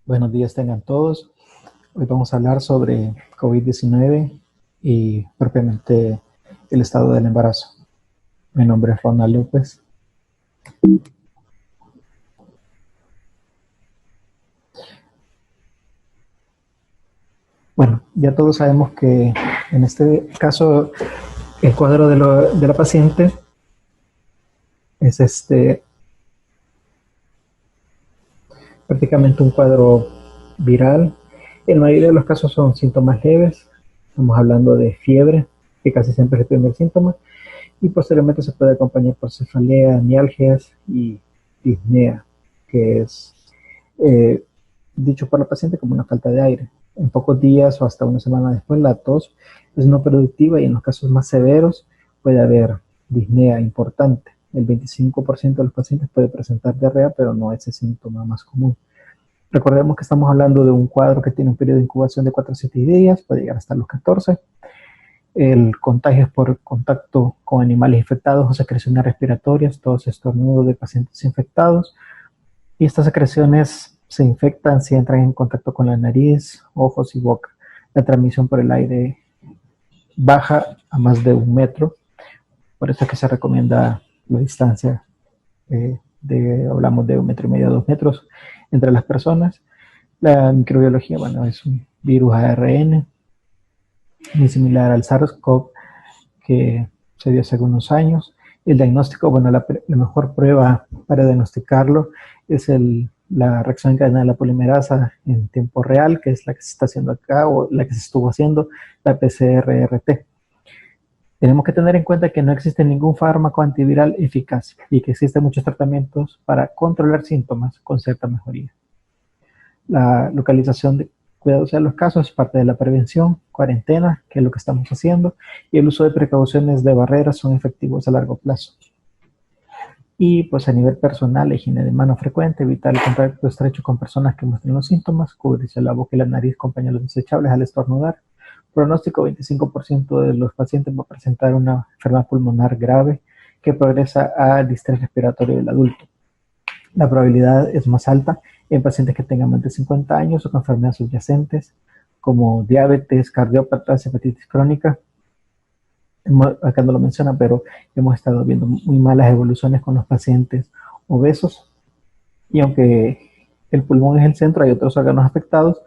Buenos días tengan todos. Hoy vamos a hablar sobre COVID-19 y propiamente el estado del embarazo. Mi nombre es Ronald López. Bueno, ya todos sabemos que en este caso el cuadro de la paciente es prácticamente un cuadro viral. En la mayoría de los casos son síntomas leves. Estamos hablando de fiebre, que casi siempre es el primer síntoma, y posteriormente se puede acompañar por cefalea, mialgias y disnea, que es eh, dicho por la paciente como una falta de aire. En pocos días o hasta una semana después, la tos es no productiva y en los casos más severos puede haber disnea importante. El 25% de los pacientes puede presentar diarrea, pero no es el síntoma más común. Recordemos que estamos hablando de un cuadro que tiene un periodo de incubación de 4 a 7 días, puede llegar hasta los 14. El contagio es por contacto con animales infectados o secreciones respiratorias, todos estornudos de pacientes infectados. Y estas secreciones se infectan si entran en contacto con la nariz, ojos y boca. La transmisión por el aire baja a más de 1 metro, por eso es que se recomienda la distancia hablamos de 1,5 metros a 2 metros entre las personas. La microbiología, bueno, es un virus ARN muy similar al SARS-CoV que se dio hace algunos años. El diagnóstico, bueno, la mejor prueba para diagnosticarlo es la reacción en cadena de la polimerasa en tiempo real, que es la que se está haciendo acá o la que se estuvo haciendo, la PCR-RT. Tenemos que tener en cuenta que no existe ningún fármaco antiviral eficaz y que existen muchos tratamientos para controlar síntomas con cierta mejoría. La localización de cuidados de los casos es parte de la prevención, cuarentena, que es lo que estamos haciendo, y el uso de precauciones de barreras son efectivos a largo plazo. Y pues a nivel personal, la higiene de mano frecuente, evitar el contacto estrecho con personas que muestren los síntomas, cubrirse la boca y la nariz con pañuelos desechables al estornudar. Pronóstico: 25% de los pacientes va a presentar una enfermedad pulmonar grave que progresa a distrés respiratorio del adulto. La probabilidad es más alta en pacientes que tengan más de 50 años o con enfermedades subyacentes como diabetes, cardiópatas, hepatitis crónica. Acá no lo menciona, pero hemos estado viendo muy malas evoluciones con los pacientes obesos. Y aunque el pulmón es el centro, hay otros órganos afectados,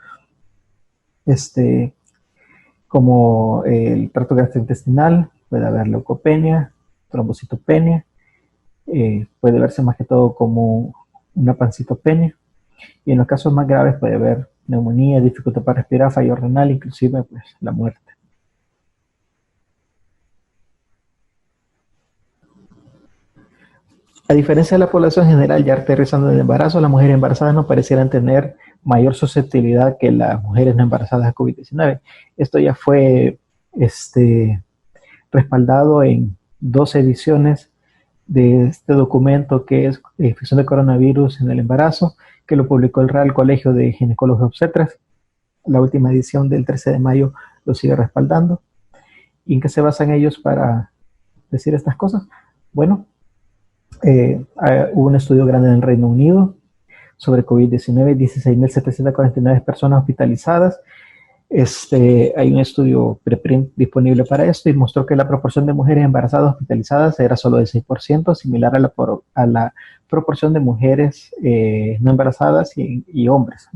como el tracto gastrointestinal, puede haber leucopenia, trombocitopenia, puede verse más que todo como una pancitopenia, y en los casos más graves puede haber neumonía, dificultad para respirar, fallo renal, inclusive pues la muerte. A diferencia de la población general, ya aterrizando en el embarazo, las mujeres embarazadas no parecieran tener mayor susceptibilidad que las mujeres no embarazadas a COVID-19. Esto ya fue respaldado en 2 ediciones de este documento que es infección de coronavirus en el embarazo, que lo publicó el Real Colegio de Ginecólogos y Obstetras. La última edición del 13 de mayo lo sigue respaldando. ¿Y en qué se basan ellos para decir estas cosas? Bueno, hubo un estudio grande en el Reino Unido sobre COVID-19, 16.749 personas hospitalizadas. Hay un estudio preprint disponible para esto y mostró que la proporción de mujeres embarazadas hospitalizadas era solo de 6%, similar a la proporción de mujeres no embarazadas y hombres,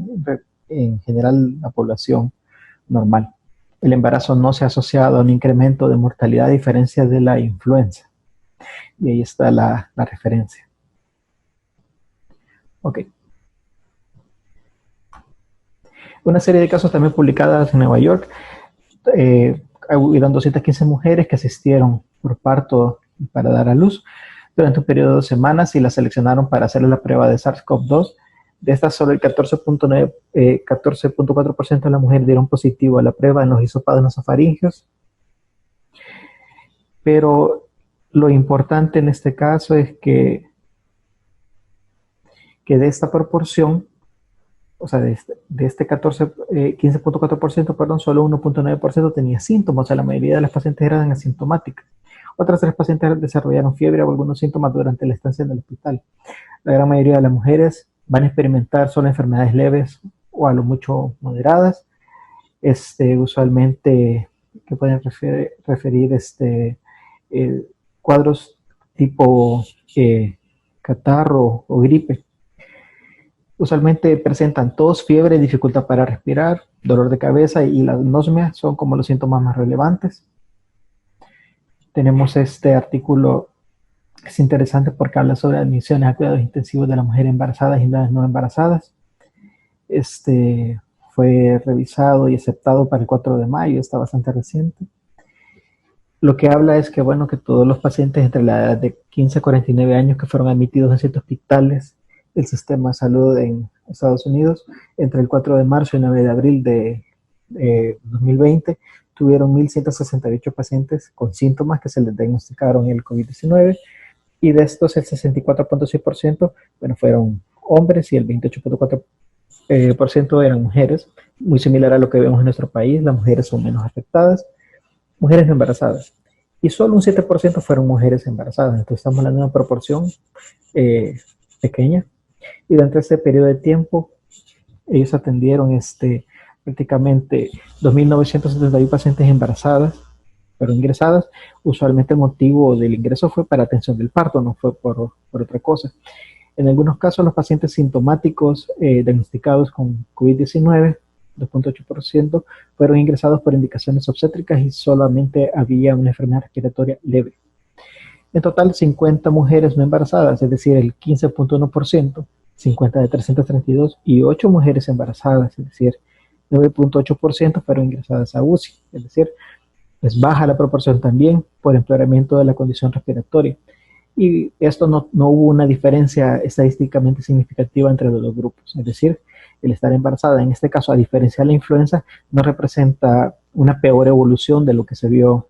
en general la población normal. El embarazo no se ha asociado a un incremento de mortalidad a diferencia de la influenza. Y ahí está la referencia. Ok. Una serie de casos también publicadas en Nueva York. Hubieron 215 mujeres que asistieron por parto para dar a luz durante un periodo de 2 semanas y las seleccionaron para hacerle la prueba de SARS-CoV-2. De estas, solo el 14.4% de las mujeres dieron positivo a la prueba en los hisopados nasofaringeos. Pero lo importante en este caso es que de esta proporción, o sea, de este 15.4%, perdón, solo 1.9% tenía síntomas, o sea, la mayoría de las pacientes eran asintomáticas. Otras 3 pacientes desarrollaron fiebre o algunos síntomas durante la estancia en el hospital. La gran mayoría de las mujeres van a experimentar solo enfermedades leves o a lo mucho moderadas, usualmente que pueden referir eh, cuadros tipo catarro o gripe. Usualmente presentan tos, fiebre, dificultad para respirar, dolor de cabeza y la anosmia son como los síntomas más relevantes. Tenemos este artículo que es interesante porque habla sobre admisiones a cuidados intensivos de las mujeres embarazadas y las no embarazadas. Fue revisado y aceptado para el 4 de mayo, está bastante reciente. Lo que habla es que, bueno, que todos los pacientes entre la edad de 15 a 49 años que fueron admitidos en 7 hospitales del sistema de salud en Estados Unidos entre el 4 de marzo y 9 de abril de 2020 tuvieron 1.168 pacientes con síntomas que se les diagnosticaron el COVID-19 y de estos el 64.6% bueno, fueron hombres y el 28.4% eran mujeres, muy similar a lo que vemos en nuestro país, las mujeres son menos afectadas, mujeres no embarazadas, y solo un 7% fueron mujeres embarazadas, entonces estamos hablando de una proporción pequeña, y durante este periodo de tiempo ellos atendieron prácticamente 2.971 pacientes embarazadas, pero ingresadas. Usualmente el motivo del ingreso fue para atención del parto, no fue por otra cosa. En algunos casos los pacientes sintomáticos diagnosticados con COVID-19, 2.8%, fueron ingresados por indicaciones obstétricas y solamente había una enfermedad respiratoria leve. En total, 50 mujeres no embarazadas, es decir, el 15.1%, 50 de 332, y 8 mujeres embarazadas, es decir, 9.8% fueron ingresadas a UCI, es decir, pues baja la proporción también por empeoramiento de la condición respiratoria. Y esto no hubo una diferencia estadísticamente significativa entre los dos grupos, es decir, el estar embarazada, en este caso, a diferencia de la influenza, no representa una peor evolución de lo que se vio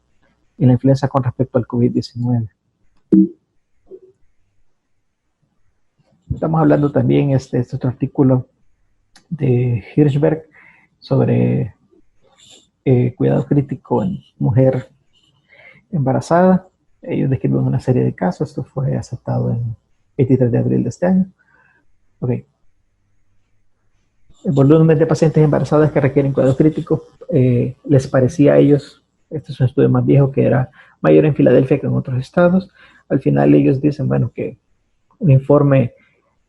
en la influenza con respecto al COVID-19. Estamos hablando también este otro artículo de Hirschberg sobre cuidado crítico en mujer embarazada. Ellos describen una serie de casos. Esto fue aceptado en 23 de abril de este año. Okay. El volumen de pacientes embarazadas que requieren cuidado crítico les parecía a ellos, este es un estudio más viejo, que era mayor en Filadelfia que en otros estados. Al final ellos dicen, bueno, que un informe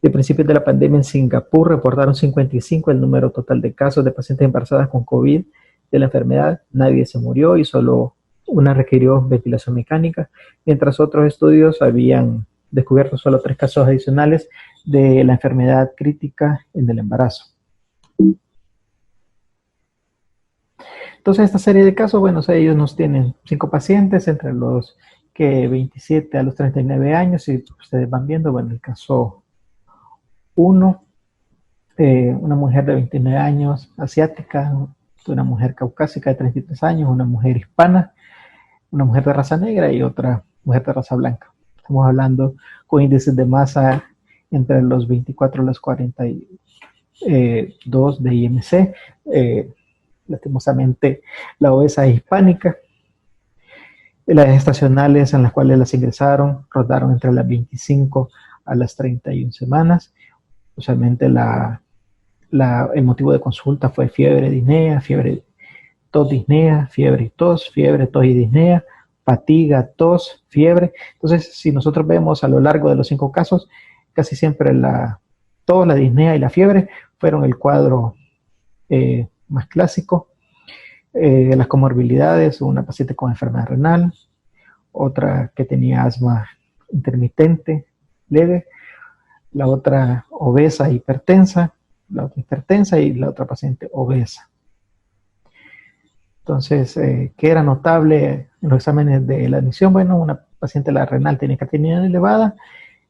de principios de la pandemia en Singapur reportaron 55 el número total de casos de pacientes embarazadas con COVID de la enfermedad. Nadie se murió y solo una requirió ventilación mecánica, mientras otros estudios habían descubierto solo 3 casos adicionales de la enfermedad crítica en el embarazo. Entonces, esta serie de casos, bueno, ellos nos tienen 5 pacientes entre los que 27 a los 39 años, y ustedes van viendo, bueno, el caso 1, una mujer de 29 años, asiática, una mujer caucásica de 33 años, una mujer hispana, una mujer de raza negra y otra mujer de raza blanca. Estamos hablando con índices de masa entre los 24 y los 42 de IMC. Lastimosamente, la obesa es hispánica. Las estacionales en las cuales las ingresaron rodaron entre las 25 a las 31 semanas. Usualmente el motivo de consulta fue fiebre, disnea, fiebre, tos, disnea, fiebre y tos y disnea, fatiga, tos, fiebre. Entonces, si nosotros vemos a lo largo de los 5 casos, casi siempre la tos, la disnea y la fiebre fueron el cuadro más clásico. Las comorbilidades, una paciente con enfermedad renal, otra que tenía asma intermitente, leve, la otra obesa e hipertensa, la otra hipertensa y la otra paciente obesa. Entonces, ¿qué era notable en los exámenes de la admisión? Bueno, una paciente la renal tenía creatinina elevada,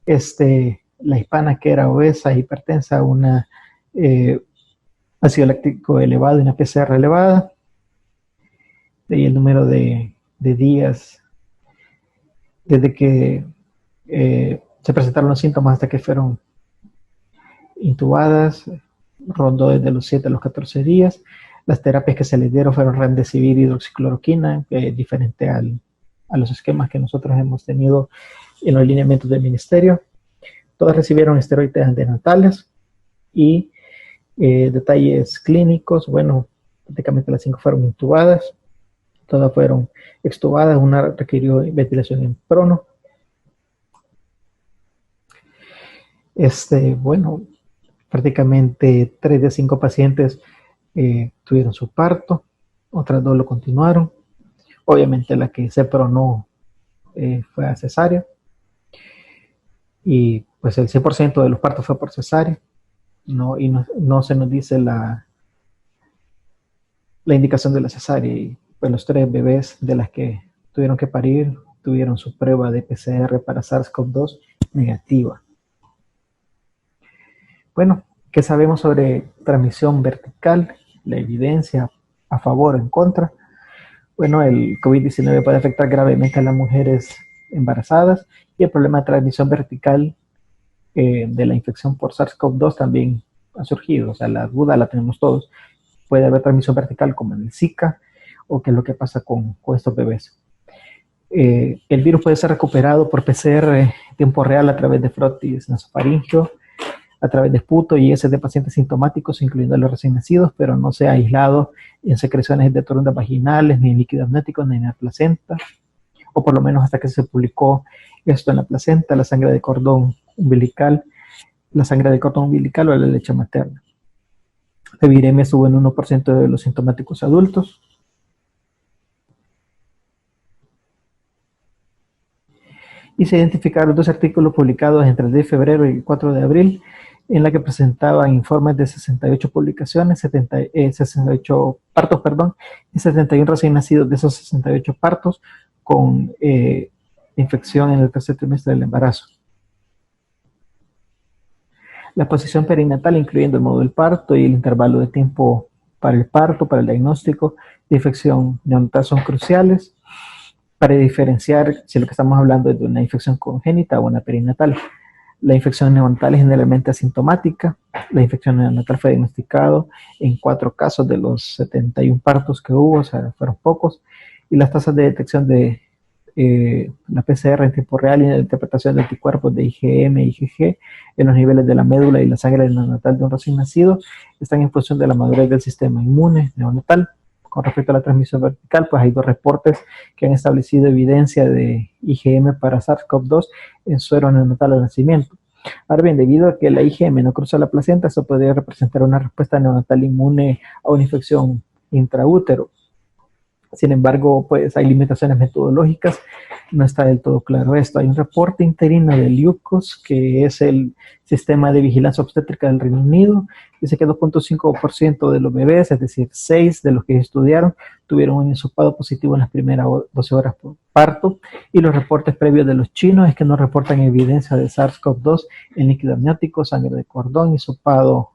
la hispana que era obesa e hipertensa, una ácido láctico elevado y una PCR elevada, y el número de días desde que se presentaron los síntomas hasta que fueron intubadas rondó desde los 7 a los 14 días. Las terapias que se les dieron fueron remdesivir y hidroxicloroquina, diferente a los esquemas que nosotros hemos tenido en los lineamientos del ministerio. Todas recibieron esteroides antinatales y Detalles clínicos, bueno, prácticamente las 5 fueron intubadas, todas fueron extubadas, una requirió ventilación en prono. Bueno, prácticamente 3 de 5 pacientes tuvieron su parto, otras 2 lo continuaron. Obviamente la que se pronó fue a cesárea, y pues el 100% de los partos fue por cesárea. No se nos dice la indicación de la cesárea, y pues los 3 bebés de las que tuvieron que parir tuvieron su prueba de PCR para SARS-CoV-2 negativa. Bueno, ¿qué sabemos sobre transmisión vertical? La evidencia a favor o en contra. Bueno, el COVID-19 puede afectar gravemente a las mujeres embarazadas, y el problema de transmisión vertical de la infección por SARS-CoV-2 también ha surgido. O sea, la duda la tenemos todos. Puede haber transmisión vertical como en el Zika, o qué es lo que pasa con estos bebés. El virus puede ser recuperado por PCR en tiempo real a través de frotis nasofaringeo, a través de esputo y heces de pacientes sintomáticos, incluyendo a los recién nacidos, pero no se ha aislado en secreciones de torundas vaginales, ni en líquidos amnióticos, ni en la placenta, o por lo menos hasta que se publicó esto en la placenta, la sangre de cordón umbilical, o la leche materna. La viremia estuvo en 1% de los sintomáticos adultos. Y se identificaron 2 artículos publicados entre el 10 de febrero y el 4 de abril, en la que presentaban informes de 68 publicaciones, 68 partos, y 71 recién nacidos de esos 68 partos con infección en el tercer trimestre del embarazo. La posición perinatal, incluyendo el modo del parto y el intervalo de tiempo para el parto, para el diagnóstico de infección neonatal, son cruciales para diferenciar si lo que estamos hablando es de una infección congénita o una perinatal. La infección neonatal es generalmente asintomática. La infección neonatal fue diagnosticado en 4 casos de los 71 partos que hubo, o sea, fueron pocos. Y las tasas de detección de la PCR en tiempo real y la interpretación de anticuerpos de IgM y IgG en los niveles de la médula y la sangre neonatal de un recién nacido están en función de la madurez del sistema inmune neonatal. Con respecto a la transmisión vertical, pues hay 2 reportes que han establecido evidencia de IgM para SARS-CoV-2 en suero neonatal al nacimiento. Ahora bien, debido a que la IgM no cruza la placenta, eso podría representar una respuesta neonatal inmune a una infección intraútero. Sin embargo, pues hay limitaciones metodológicas, no está del todo claro esto. Hay un reporte interino del IUCOS, que es el Sistema de Vigilancia Obstétrica del Reino Unido. Dice que 2.5% de los bebés, es decir, 6 de los que estudiaron, tuvieron un hisopado positivo en las primeras 12 horas por parto. Y los reportes previos de los chinos es que no reportan evidencia de SARS-CoV-2 en líquido amniótico, sangre de cordón, hisopado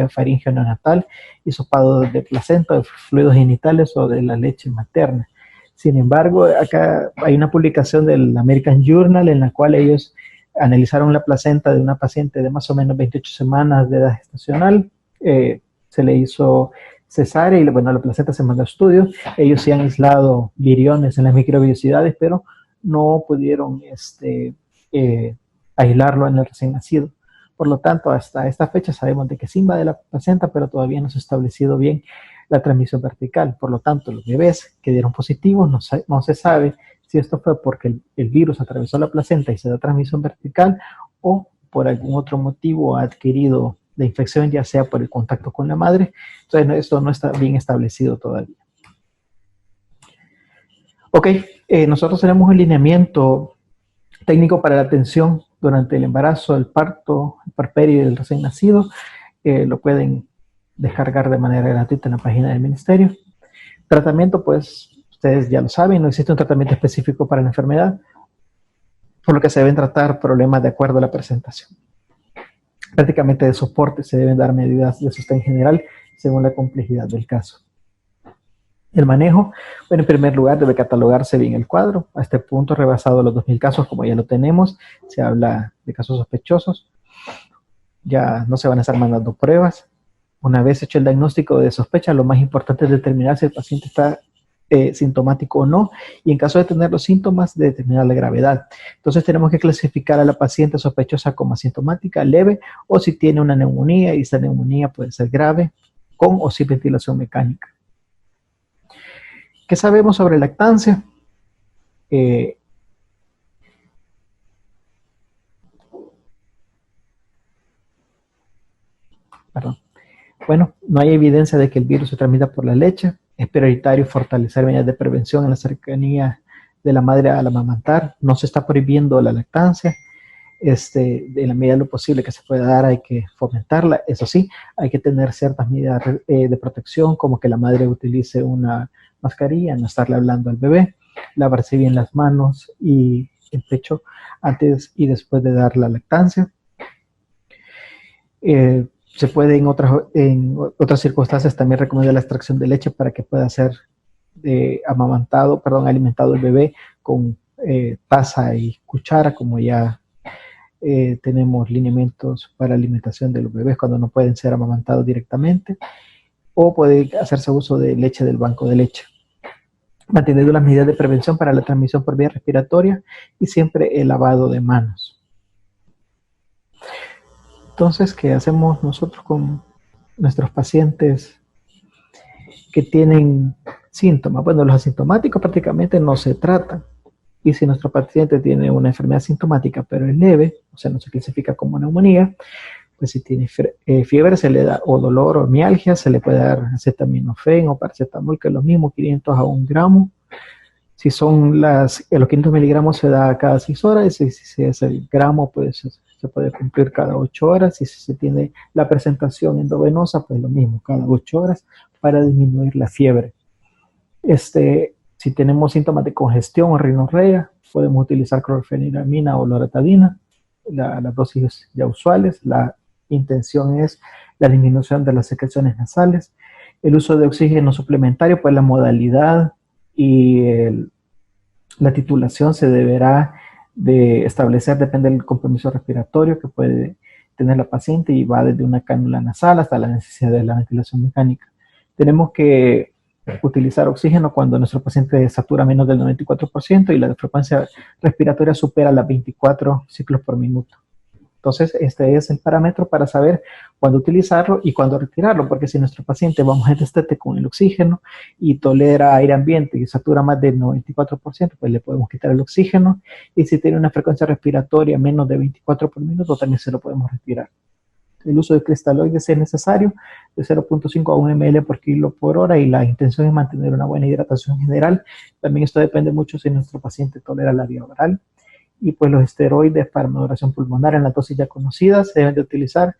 faríngeo neonatal, hisopado de placenta, de fluidos genitales o de la leche materna. Sin embargo, acá hay una publicación del American Journal en la cual ellos analizaron la placenta de una paciente de más o menos 28 semanas de edad gestacional. Se le hizo cesárea y bueno, la placenta se mandó a estudios. Ellos sí han aislado viriones en las microviosidades, pero no pudieron aislarlo en el recién nacido. Por lo tanto, hasta esta fecha sabemos de que se invade la placenta, pero todavía no se ha establecido bien la transmisión vertical. Por lo tanto, los bebés que dieron positivos no se sabe si esto fue porque el virus atravesó la placenta y se da transmisión vertical, o por algún otro motivo ha adquirido la infección, ya sea por el contacto con la madre. Entonces, esto no está bien establecido todavía. Ok, nosotros tenemos un lineamiento técnico para la atención durante el embarazo, el parto, el puerperio y el recién nacido. Lo pueden descargar de manera gratuita en la página del ministerio. Tratamiento, pues ustedes ya lo saben, no existe un tratamiento específico para la enfermedad, por lo que se deben tratar problemas de acuerdo a la presentación. Prácticamente de soporte se deben dar medidas de sostén general según la complejidad del caso. El manejo, bueno, en primer lugar debe catalogarse bien el cuadro. A este punto, rebasado los 2.000 casos, como ya lo tenemos, se habla de casos sospechosos. Ya no se van a estar mandando pruebas. Una vez hecho el diagnóstico de sospecha, lo más importante es determinar si el paciente está sintomático o no, y en caso de tener los síntomas, de determinar la gravedad. Entonces tenemos que clasificar a la paciente sospechosa como asintomática, leve, o si tiene una neumonía, y esta neumonía puede ser grave, con o sin ventilación mecánica. ¿Qué sabemos sobre lactancia? Perdón. Bueno, no hay evidencia de que el virus se transmita por la leche. Es prioritario fortalecer medidas de prevención en la cercanía de la madre al amamantar. No se está prohibiendo la lactancia. De la medida de lo posible que se pueda dar, hay que fomentarla. Eso sí, hay que tener ciertas medidas de protección, como que la madre utilice una mascarilla, no estarle hablando al bebé, lavarse bien las manos y el pecho antes y después de dar la lactancia. Se puede en otras circunstancias también recomendar la extracción de leche para que pueda ser alimentado el bebé con taza y cuchara, como ya tenemos lineamientos para alimentación de los bebés cuando no pueden ser amamantados directamente, o puede hacerse uso de leche del banco de leche, manteniendo las medidas de prevención para la transmisión por vía respiratoria y siempre el lavado de manos. Entonces, ¿qué hacemos nosotros con nuestros pacientes que tienen síntomas? Bueno, los asintomáticos prácticamente no se tratan. Y si nuestro paciente tiene una enfermedad sintomática, pero es leve, o sea, no se clasifica como neumonía, pues si tiene fiebre se le da, o dolor o mialgia, se le puede dar acetaminofén o paracetamol, que es lo mismo, 500 a 1 gramo. Si son los 500 miligramos se da cada 6 horas, y si es el gramo, pues se puede cumplir cada 8 horas. Y si se tiene la presentación endovenosa, pues lo mismo, cada 8 horas para disminuir la fiebre. Si tenemos síntomas de congestión o rinorrea, podemos utilizar clorfeniramina o loratadina, las dosis ya usuales. La intención es la disminución de las secreciones nasales. El uso de oxígeno suplementario, pues la modalidad y la titulación se deberá de establecer, depende del compromiso respiratorio que puede tener la paciente, y va desde una cánula nasal hasta la necesidad de la ventilación mecánica. Tenemos que utilizar oxígeno cuando nuestro paciente satura menos del 94% y la frecuencia respiratoria supera las 24 ciclos por minuto. Entonces, este es el parámetro para saber cuándo utilizarlo y cuándo retirarlo, porque si nuestro paciente va a destete con el oxígeno y tolera aire ambiente y satura más del 94%, pues le podemos quitar el oxígeno, y si tiene una frecuencia respiratoria menos de 24 por minuto, también se lo podemos retirar. El uso de cristaloides es necesario, de 0.5 a 1 ml por kilo por hora, y la intención es mantener una buena hidratación general. También esto depende mucho si nuestro paciente tolera la vía oral. Y pues los esteroides para maduración pulmonar en las dosis ya conocidas se deben de utilizar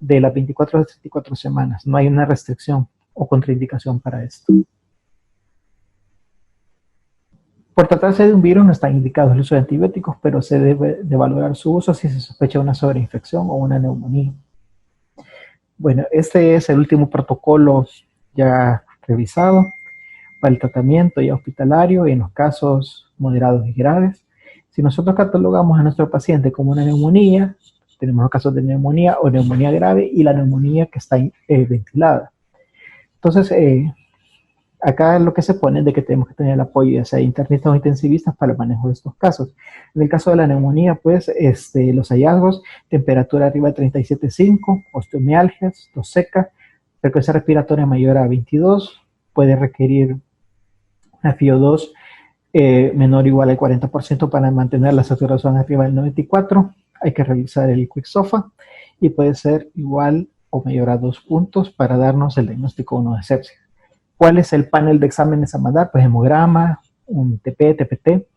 de las 24 a 34 semanas. No hay una restricción o contraindicación para esto. Por tratarse de un virus no está indicado el uso de antibióticos, pero se debe de valorar su uso si se sospecha una sobreinfección o una neumonía. Bueno, este es el último protocolo ya revisado para el tratamiento ya hospitalario y en los casos moderados y graves. Si nosotros catalogamos a nuestro paciente como una neumonía, tenemos los casos de neumonía o neumonía grave y la neumonía que está ventilada. Entonces, acá lo que se pone es de que tenemos que tener el apoyo ya sea de internistas o intensivistas para el manejo de estos casos. En el caso de la neumonía, pues los hallazgos: temperatura arriba de 37,5, osteomialgias, tos seca, frecuencia respiratoria mayor a 22, puede requerir una FiO2 menor o igual al 40% para mantener la saturación arriba del 94. Hay que realizar el QuickSOFA y puede ser igual o mayor a 2 puntos para darnos el diagnóstico 1 de sepsis. ¿Cuál es el panel de exámenes a mandar? Pues hemograma, un TP, TPT,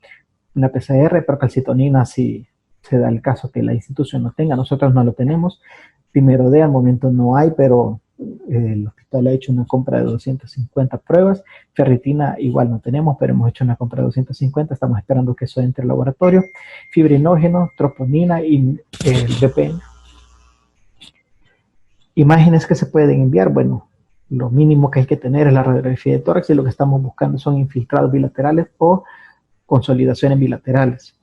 una PCR, procalcitonina si se da el caso que la institución no tenga. Nosotros no lo tenemos. Primero D al momento no hay, pero el hospital ha hecho una compra de 250 pruebas. Ferritina igual no tenemos, pero hemos hecho una compra de 250. Estamos esperando que eso entre al laboratorio. Fibrinógeno, troponina y el VPN. Imágenes que se pueden enviar. Bueno, lo mínimo que hay que tener es la radiografía de tórax, y lo que estamos buscando son infiltrados bilaterales o consolidaciones bilaterales.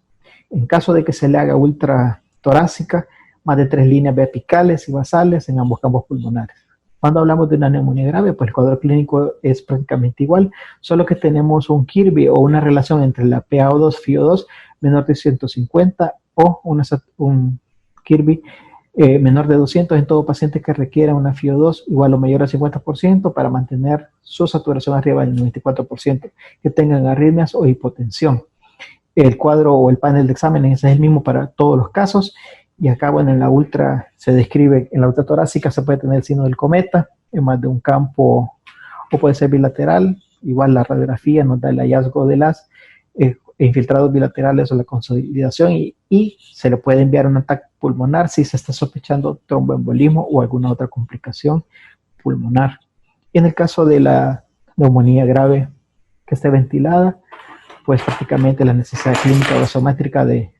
En caso de que se le haga ultra torácica, más de 3 líneas verticales y basales en ambos campos pulmonares. Cuando hablamos de una neumonía grave, pues el cuadro clínico es prácticamente igual, solo que tenemos un Kirby o una relación entre la PaO2, FiO2 menor de 150 o un Kirby menor de 200 en todo paciente que requiera una FiO2 igual o mayor al 50% para mantener su saturación arriba del 94%, que tengan arritmias o hipotensión. El cuadro o el panel de exámenes es el mismo para todos los casos. Y acá, bueno, en la ultra se describe, en la ultra torácica se puede tener el signo del cometa en más de un campo o puede ser bilateral. Igual la radiografía nos da el hallazgo de las infiltrados bilaterales o la consolidación y se le puede enviar un ataque pulmonar si se está sospechando tromboembolismo o alguna otra complicación pulmonar. Y en el caso de la neumonía grave que esté ventilada, pues prácticamente la necesidad clínica o gasométrica de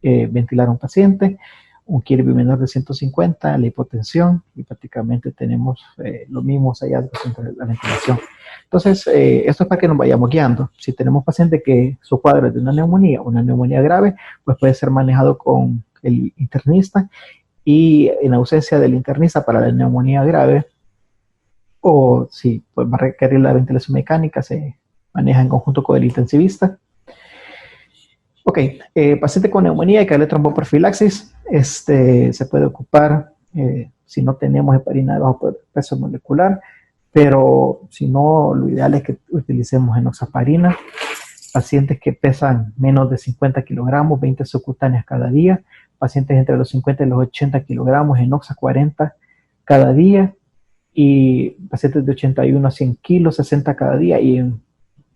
ventilar a un paciente, un Kirby menor de 150, la hipotensión, y prácticamente tenemos los mismos hallazgos entre la ventilación. Entonces, esto es para que nos vayamos guiando. Si tenemos paciente que su cuadro es de una neumonía grave, pues puede ser manejado con el internista, y en ausencia del internista para la neumonía grave, o si pues, va a requerir la ventilación mecánica, se maneja en conjunto con el intensivista. Ok, paciente con neumonía y que hable tromboprofilaxis, se puede ocupar si no tenemos heparina de bajo peso molecular, pero si no, lo ideal es que utilicemos enoxaparina. Pacientes que pesan menos de 50 kilogramos, 20 subcutáneas cada día. Pacientes entre los 50 y los 80 kilogramos, enoxa 40 cada día. Y pacientes de 81 a 100 kilos, 60 cada día. Y en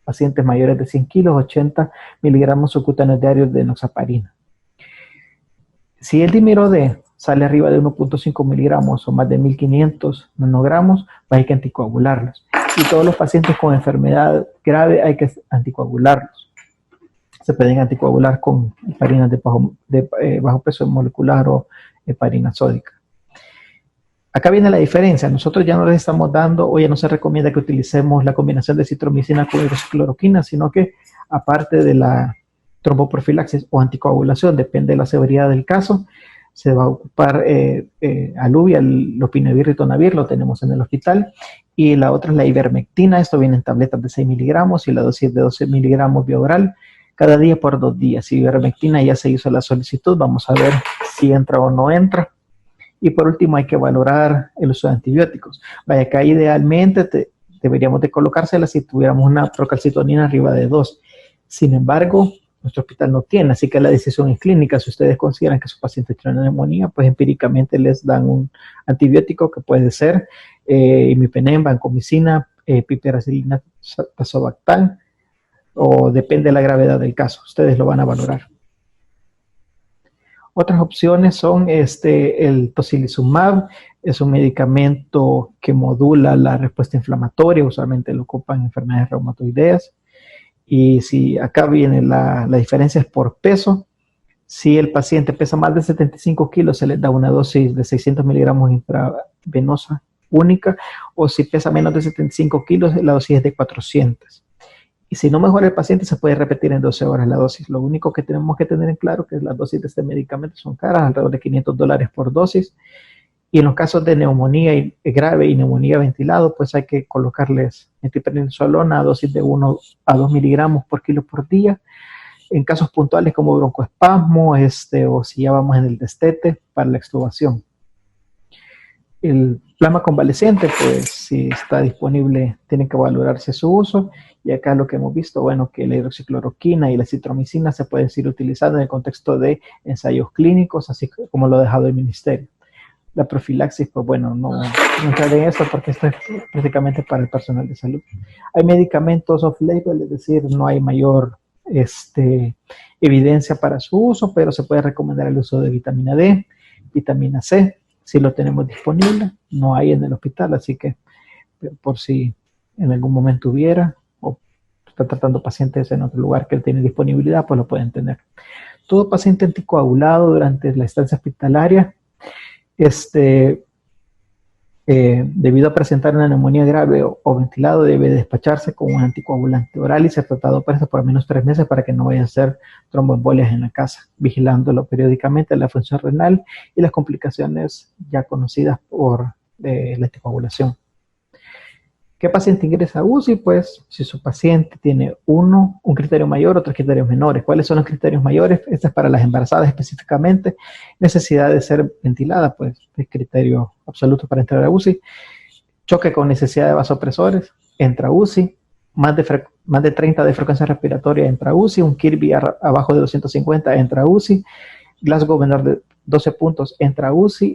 pacientes mayores de 100 kilos, 80 miligramos subcutáneos diarios de enoxaparina. Si el dímero D sale arriba de 1.5 miligramos o más de 1500 nanogramos, hay que anticoagularlos. Y todos los pacientes con enfermedad grave hay que anticoagularlos. Se pueden anticoagular con heparinas de bajo peso molecular o heparina sódica. Acá viene la diferencia. Nosotros ya no les estamos dando, o ya no se recomienda que utilicemos la combinación de citromicina con hidroxicloroquina, sino que aparte de la tromboprofilaxis o anticoagulación, depende de la severidad del caso, se va a ocupar aluvia, lopinavir, ritonavir, lo tenemos en el hospital, y la otra es la ivermectina. Esto viene en tabletas de 6 miligramos y la dosis de 12 miligramos vía oral cada día por 2 días. Si ivermectina ya se hizo la solicitud, vamos a ver si entra o no entra. Y por último hay que valorar el uso de antibióticos. Vaya, acá idealmente deberíamos de colocársela si tuviéramos una procalcitonina arriba de 2. Sin embargo, nuestro hospital no tiene, así que la decisión es clínica. Si ustedes consideran que su paciente tiene una neumonía, pues empíricamente les dan un antibiótico que puede ser imipenem, vancomicina, piperacilina, tazobactam, o depende de la gravedad del caso. Ustedes lo van a valorar. Otras opciones son el tocilizumab, es un medicamento que modula la respuesta inflamatoria, usualmente lo ocupan en enfermedades reumatoideas. Y si acá viene la diferencia es por peso. Si el paciente pesa más de 75 kilos, se le da una dosis de 600 miligramos intravenosa única, o si pesa menos de 75 kilos, la dosis es de 400. Y si no mejora el paciente, se puede repetir en 12 horas la dosis. Lo único que tenemos que tener en claro es que las dosis de este medicamento son caras, alrededor de $500 por dosis. Y en los casos de neumonía grave y neumonía ventilado, pues hay que colocarles metilprednisolona a dosis de 1 a 2 miligramos por kilo por día. En casos puntuales como broncoespasmo, o si ya vamos en el destete, para la extubación. El plasma convaleciente, pues si está disponible, tiene que valorarse su uso. Y acá lo que hemos visto, bueno, que la hidroxicloroquina y la citromicina se pueden seguir utilizando en el contexto de ensayos clínicos, así como lo ha dejado el ministerio. La profilaxis, pues bueno, no entraré en eso porque esto es prácticamente para el personal de salud. Hay medicamentos off-label, es decir, no hay mayor evidencia para su uso, pero se puede recomendar el uso de vitamina D, vitamina C, si lo tenemos disponible. No hay en el hospital, así que por si en algún momento hubiera, o está tratando pacientes en otro lugar que tiene disponibilidad, pues lo pueden tener. Todo paciente anticoagulado durante la estancia hospitalaria, debido a presentar una neumonía grave o ventilado, debe despacharse con un anticoagulante oral y ser tratado por al menos 3 meses para que no vaya a hacer tromboembolias en la casa, vigilándolo periódicamente la función renal y las complicaciones ya conocidas por de la anticoagulación. ¿Qué paciente ingresa a UCI? Pues si su paciente tiene un criterio mayor, otros criterios menores. ¿Cuáles son los criterios mayores? Este es para las embarazadas específicamente. Necesidad de ser ventilada, pues es criterio absoluto para entrar a UCI. Choque con necesidad de vasopresores, entra a UCI. Más de 30 de frecuencia respiratoria, entra a UCI. Un Kirby abajo de 250, entra a UCI. Glasgow menor de 12 puntos, entra a UCI.